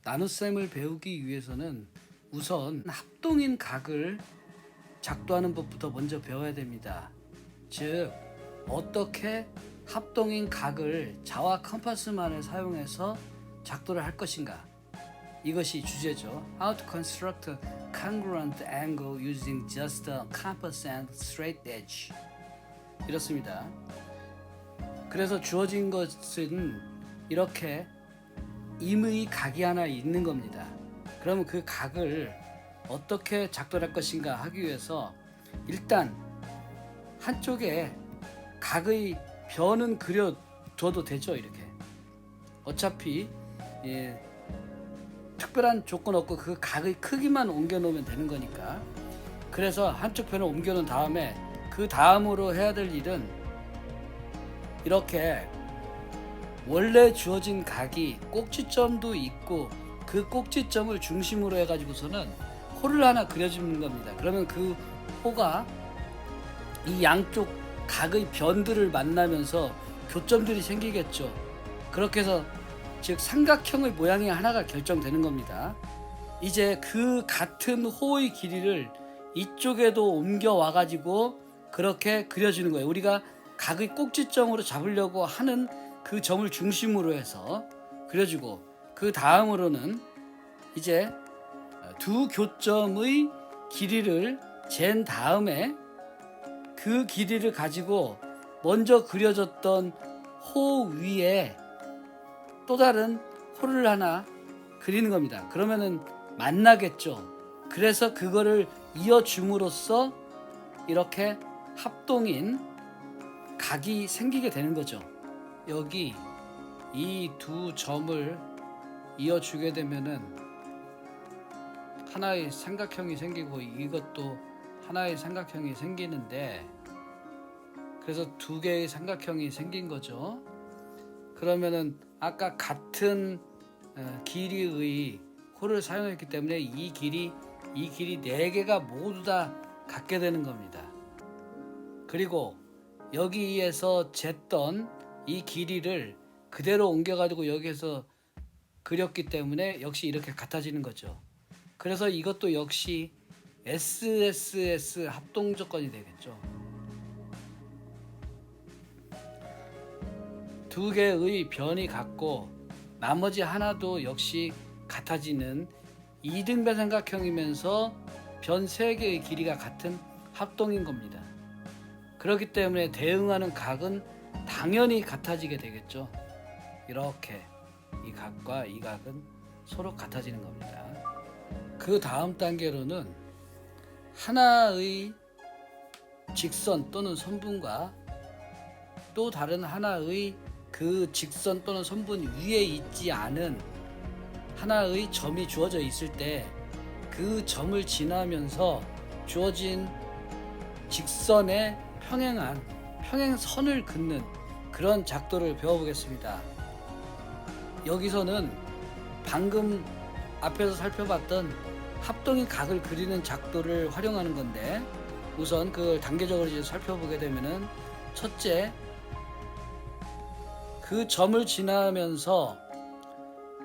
나눗셈을 배우기 위해서는 우선 합동인 각을 작도하는 법부터 먼저 배워야 됩니다. 즉, 어떻게 합동인 각을 자와 컴파스만을 사용해서 작도를 할 것인가, 이것이 주제죠. How to construct a congruent angle using just a compass and straight edge. 이렇습니다. 그래서 주어진 것은 이렇게 임의 각이 하나 있는 겁니다. 그러면 그 각을 어떻게 작도할 것인가 하기 위해서 일단 한쪽에 각의 변은 그려둬도 되죠. 이렇게 어차피 특별한 조건 없고 그 각의 크기만 옮겨 놓으면 되는 거니까. 그래서 한쪽 편을 옮겨 놓은 다음에 그 다음으로 해야 될 일은 이렇게 원래 주어진 각이 꼭지점도 있고 그 꼭지점을 중심으로 해가지고서는 호를 하나 그려주는 겁니다. 그러면 그 호가 이 양쪽 각의 변들을 만나면서 교점들이 생기겠죠. 그렇게 해서 즉 삼각형의 모양이 하나가 결정되는 겁니다. 이제 그 같은 호의 길이를 이쪽에도 옮겨와 가지고 그렇게 그려주는 거예요. 우리가 각의 꼭지점으로 잡으려고 하는 그 점을 중심으로 해서 그려주고, 그 다음으로는 이제 두 교점의 길이를 잰 다음에 그 길이를 가지고 먼저 그려졌던 호 위에 또 다른 호를 하나 그리는 겁니다. 그러면은 만나겠죠. 그래서 그거를 이어줌으로써 이렇게 합동인 각이 생기게 되는 거죠. 여기 이 두 점을 이어주게 되면은 하나의 삼각형이 생기고 이것도 하나의 삼각형이 생기는데, 그래서 두 개의 삼각형이 생긴 거죠. 그러면은 아까 같은 길이의 호를 사용했기 때문에 이 길이 네 개가 모두 다 같게 되는 겁니다. 그리고 여기에서 쟀던 이 길이를 그대로 옮겨가지고 여기에서 그렸기 때문에 역시 이렇게 같아지는 거죠. 그래서 이것도 역시 SSS 합동 조건이 되겠죠. 두 개의 변이 같고 나머지 하나도 역시 같아지는 이등변 삼각형이면서 변 3개의 길이가 같은 합동인 겁니다. 그렇기 때문에 대응하는 각은 당연히 같아지게 되겠죠. 이렇게 이 각과 이 각은 서로 같아지는 겁니다. 그 다음 단계로는 하나의 직선 또는 선분과 또 다른 하나의 그 직선 또는 선분 위에 있지 않은 하나의 점이 주어져 있을 때 그 점을 지나면서 주어진 직선에 평행한 평행선을 긋는 그런 작도를 배워보겠습니다. 여기서는 방금 앞에서 살펴봤던 합동인 각을 그리는 작도를 활용하는 건데, 우선 그걸 단계적으로 이제 살펴보게 되면은, 첫째, 그 점을 지나면서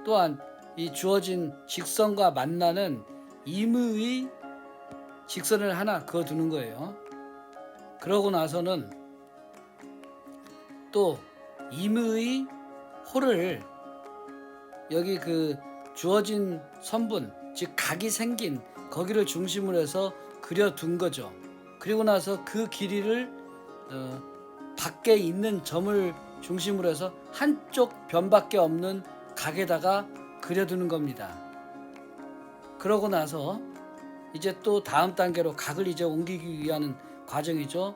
또한 이 주어진 직선과 만나는 임의의 직선을 하나 그어두는 거예요. 그러고 나서는 또 임의의 호를 여기 그 주어진 선분, 즉 각이 생긴 거기를 중심으로 해서 그려둔 거죠. 그리고 나서 그 길이를 밖에 있는 점을 중심으로 해서 한쪽 변밖에 없는 각에다가 그려두는 겁니다. 그러고 나서 이제 또 다음 단계로 각을 이제 옮기기 위한 과정이죠.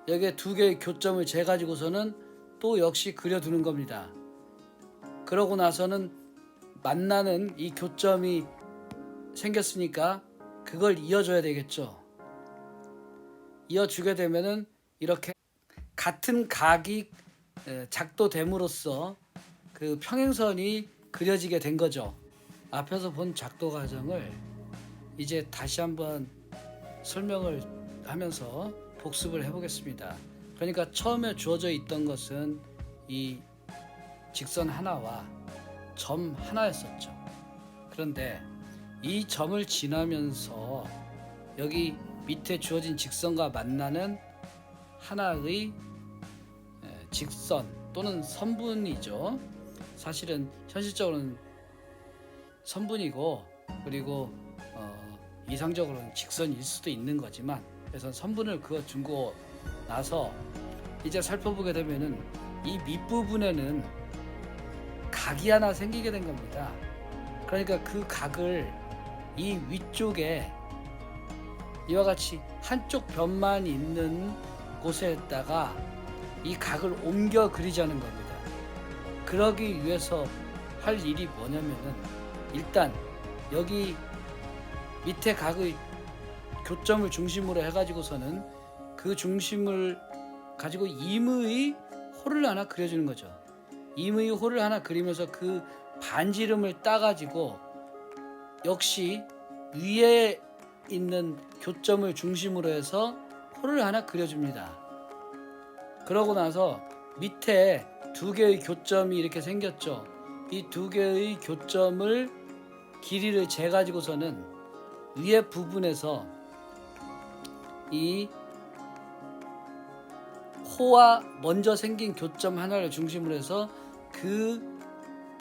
여기에 두 개의 교점을 재가지고서는 또 역시 그려두는 겁니다. 그러고 나서는 만나는 이 교점이 생겼으니까 그걸 이어줘야 되겠죠. 이어주게 되면은 이렇게 같은 각이 작도됨으로써 그 평행선이 그려지게 된 거죠. 앞에서 본 작도 과정을 이제 다시 한번 설명을 하면서 복습을 해보겠습니다. 그러니까 처음에 주어져 있던 것은 이 직선 하나와 점 하나였었죠. 그런데 이 점을 지나면서 여기 밑에 주어진 직선과 만나는 하나의 직선 또는 선분이죠. 사실은 현실적으로는 선분이고, 그리고 이상적으로는 직선일 수도 있는 거지만, 그래서 선분을 그어주고 나서 이제 살펴보게 되면은 이 밑부분에는 각이 하나 생기게 된 겁니다. 그러니까 그 각을 이 위쪽에 이와 같이 한쪽 변만 있는 곳에다가 이 각을 옮겨 그리자는 겁니다. 그러기 위해서 할 일이 뭐냐면은, 일단 여기 밑에 각의 교점을 중심으로 해가지고서는 그 중심을 가지고 임의 호를 하나 그려주는 거죠. 임의 호를 하나 그리면서 그 반지름을 따가지고 역시 위에 있는 교점을 중심으로 해서 호를 하나 그려줍니다. 그러고 나서 밑에 두 개의 교점이 이렇게 생겼죠. 이 두 개의 교점을 길이를 재가지고서는 위에 부분에서 이 호와 먼저 생긴 교점 하나를 중심으로 해서 그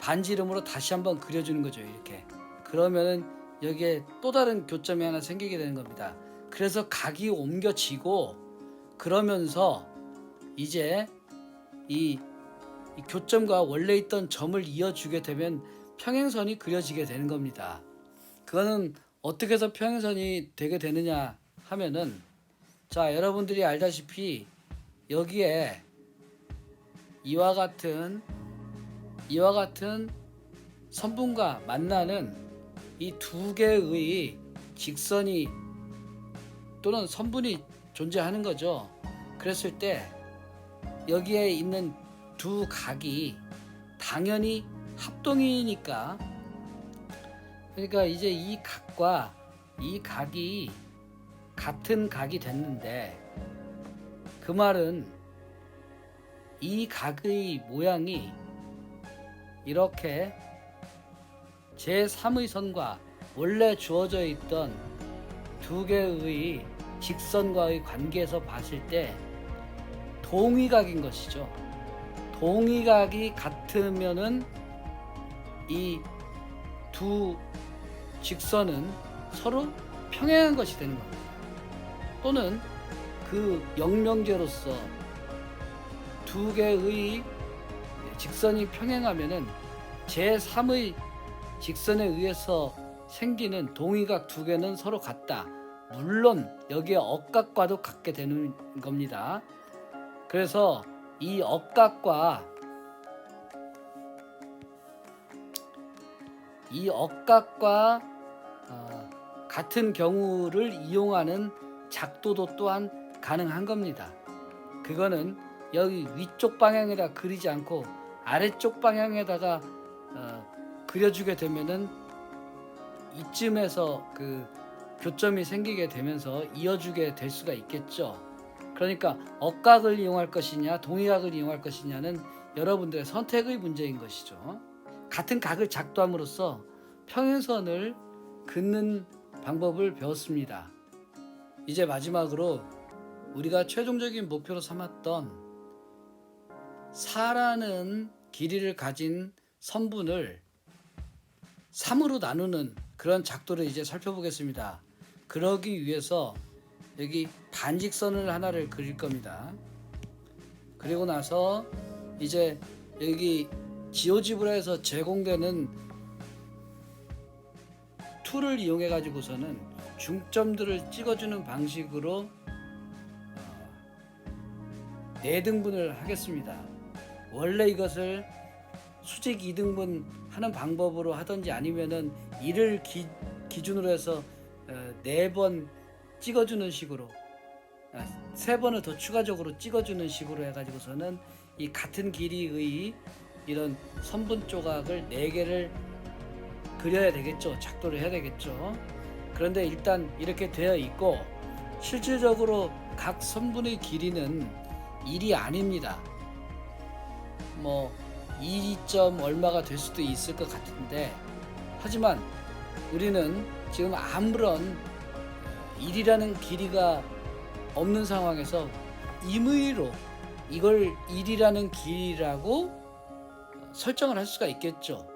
반지름으로 다시 한번 그려주는 거죠. 이렇게. 그러면은 여기에 또 다른 교점이 하나 생기게 되는 겁니다. 그래서 각이 옮겨지고, 그러면서 이제 이 교점과 원래 있던 점을 이어주게 되면 평행선이 그려지게 되는 겁니다. 그거는 어떻게 해서 평행선이 되게 되느냐 하면은, 자, 여러분들이 알다시피 여기에 이와 같은 선분과 만나는 이 두 개의 직선이 또는 선분이 존재하는 거죠. 그랬을 때 여기에 있는 두 각이 당연히 합동이니까, 그러니까 이제 이 각과 이 각이 같은 각이 됐는데, 그 말은 이 각의 모양이 이렇게 제3의 선과 원래 주어져 있던 두 개의 직선과의 관계에서 봤을 때 동위각인 것이죠. 동위각이 같으면은 이 두 직선은 서로 평행한 것이 되는 겁니다. 또는 그 영명제로서 두 개의 직선이 평행하면은 제3의 직선에 의해서 생기는 동위각 두 개는 서로 같다. 물론 여기에 억각과도 같게 되는 겁니다. 그래서 이 억각과 같은 경우를 이용하는 작도도 또한 가능한 겁니다. 그거는 여기 위쪽 방향에다 그리지 않고 아래쪽 방향에다가 그려주게 되면은 이쯤에서 그 교점이 생기게 되면서 이어주게 될 수가 있겠죠. 그러니까 억각을 이용할 것이냐 동위각을 이용할 것이냐는 여러분들의 선택의 문제인 것이죠. 같은 각을 작도함으로써 평행선을 긋는 방법을 배웠습니다. 이제 마지막으로 우리가 최종적인 목표로 삼았던 4라는 길이를 가진 선분을 3으로 나누는 그런 작도를 이제 살펴보겠습니다. 그러기 위해서 여기 반직선을 하나를 그릴 겁니다. 그리고 나서 이제 여기 지오지브라에서 제공되는 툴을 이용해 가지고서는 중점들을 찍어주는 방식으로 4등분을 하겠습니다. 원래 이것을 수직 2등분 하는 방법으로 하든지 아니면은 1을 기준으로 해서 4번 찍어주는 식으로 3번을 더 추가적으로 찍어주는 식으로 해가지고서는 이 같은 길이의 이런 선분 조각을 4개를 그려야 되겠죠. 작도를 해야 되겠죠. 그런데 일단 이렇게 되어 있고, 실질적으로 각 선분의 길이는 1이 아닙니다. 뭐 2점 얼마가 될 수도 있을 것 같은데, 하지만 우리는 지금 아무런 일이라는 길이가 없는 상황에서 임의로 이걸 일이라는 길이라고 설정을 할 수가 있겠죠.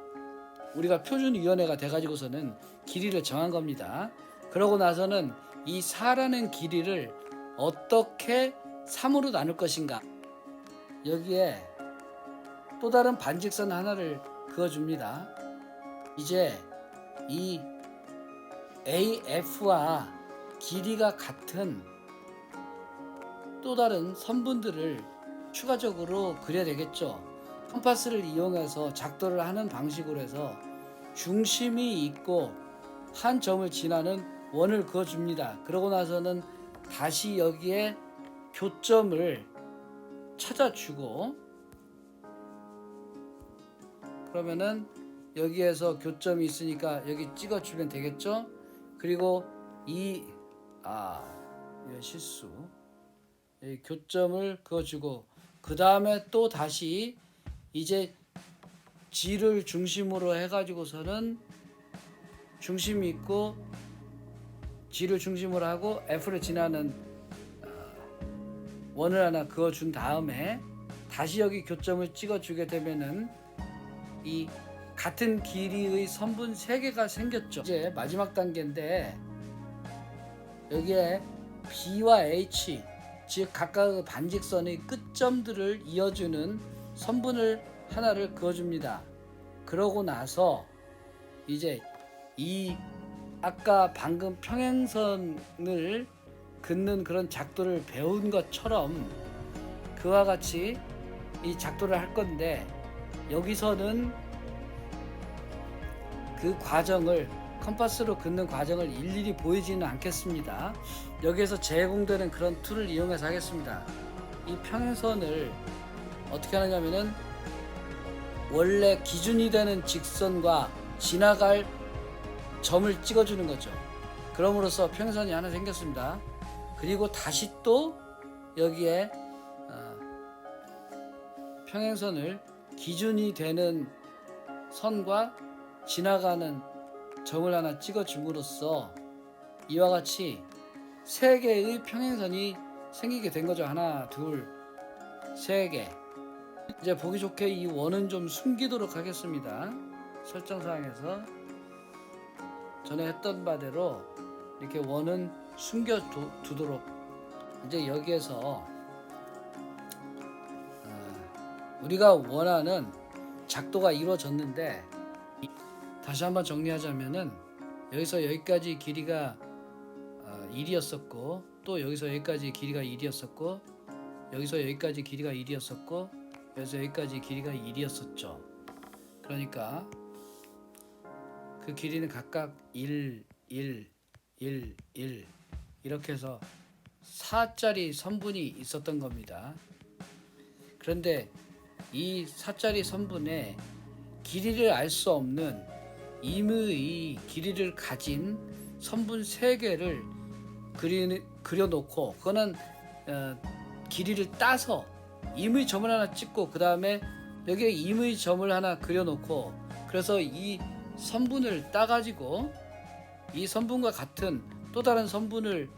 우리가 표준위원회가 돼가지고서는 길이를 정한 겁니다. 그러고 나서는 이 4라는 길이를 어떻게 3으로 나눌 것인가, 여기에 또 다른 반직선 하나를 그어줍니다. 이제 이 AF와 길이가 같은 또 다른 선분들을 추가적으로 그려야 되겠죠. 컴파스를 이용해서 작도를 하는 방식으로 해서 중심이 있고 한 점을 지나는 원을 그어줍니다. 그러고 나서는 다시 여기에 교점을 찾아주고, 그러면은 여기에서 교점이 있으니까 여기 찍어주면 되겠죠. 그리고 실수, 여기 교점을 그어주고, 그 다음에 또 다시 이제 G를 중심으로 해가지고서는 중심이 있고 G를 중심으로 하고 F를 지나는 원을 하나 그어준 다음에 다시 여기 교점을 찍어주게 되면은 이 같은 길이의 선분 3개가 생겼죠. 이제 마지막 단계인데, 여기에 B와 H, 즉 각각의 반직선의 끝점들을 이어주는 선분을 하나를 그어줍니다. 그러고 나서 이제 이 아까 방금 평행선을 긋는 그런 작도를 배운 것처럼 그와 같이 이 작도를 할 건데, 여기서는 그 과정을, 컴파스로 긋는 과정을 일일이 보이지는 않겠습니다. 여기에서 제공되는 그런 툴을 이용해서 하겠습니다. 이 평행선을 어떻게 하느냐면은 원래 기준이 되는 직선과 지나갈 점을 찍어주는 거죠. 그럼으로써 평행선이 하나 생겼습니다. 그리고 다시 또 여기에 평행선을 기준이 되는 선과 지나가는 점을 하나 찍어줌으로써 이와 같이 3개의 평행선이 생기게 된 거죠. 하나, 둘, 3개. 이제 보기 좋게 이 원은 좀 숨기도록 하겠습니다. 설정사항에서 전에 했던 바대로 이렇게 원은 숨겨두도록. 이제 여기에서 우리가 원하는 작도가 이루어졌는데, 다시 한번 정리하자면은 여기서 여기까지 길이가 1이었었고, 또 여기서 여기까지 길이가 1이었었고, 여기서 여기까지 길이가 1이었었고, 여기서 여기까지 길이가 1이었었죠. 그러니까 그 길이는 각각 1, 1, 1, 1 이렇게 해서 4짜리 선분이 있었던 겁니다. 그런데 이 4짜리 선분의 길이를 알 수 없는 임의의 길이를 가진 선분 3개를 그려놓고, 그거는 길이를 따서 임의 점을 하나 찍고 그 다음에 여기에 임의 점을 하나 그려놓고, 그래서 이 선분을 따가지고 이 선분과 같은 또 다른 선분을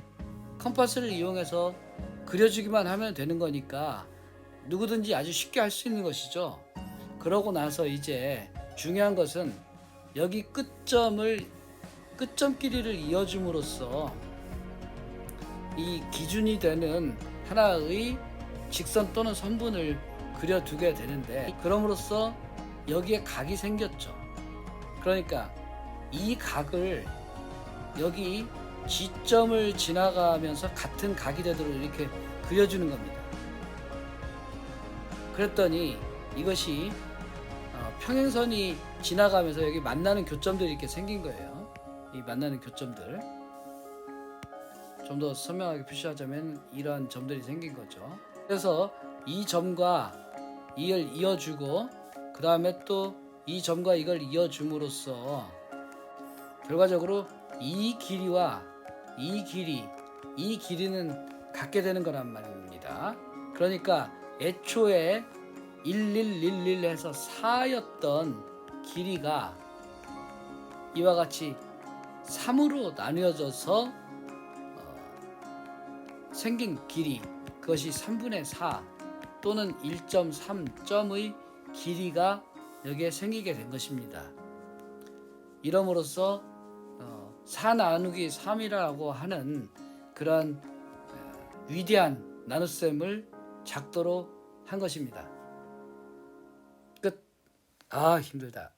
컴파스를 이용해서 그려주기만 하면 되는 거니까 누구든지 아주 쉽게 할 수 있는 것이죠. 그러고 나서 이제 중요한 것은 여기 끝점 길이를 이어줌으로써 이 기준이 되는 하나의 직선 또는 선분을 그려두게 되는데, 그럼으로써 여기에 각이 생겼죠. 그러니까 이 각을 여기 G점을 지나가면서 같은 각이 되도록 이렇게 그려주는 겁니다. 그랬더니 이것이 평행선이 지나가면서 여기 만나는 교점들이 이렇게 생긴 거예요. 이 만나는 교점들, 좀 더 선명하게 표시하자면 이러한 점들이 생긴 거죠. 그래서 이 점과 이걸 이어주고, 그 다음에 또 이 점과 이걸 이어줌으로써 결과적으로 이 길이와 이 길이는 같게 되는 거란 말입니다. 그러니까 애초에 1111에서 4였던 길이가 이와 같이 3으로 나뉘어져서 생긴 길이, 그것이 3분의 4 또는 1.3점의 길이가 여기에 생기게 된 것입니다. 이러므로써 4 나누기 3이라고 하는 그런 위대한 나눗셈을 작도로 한 것입니다. 끝. 아, 힘들다.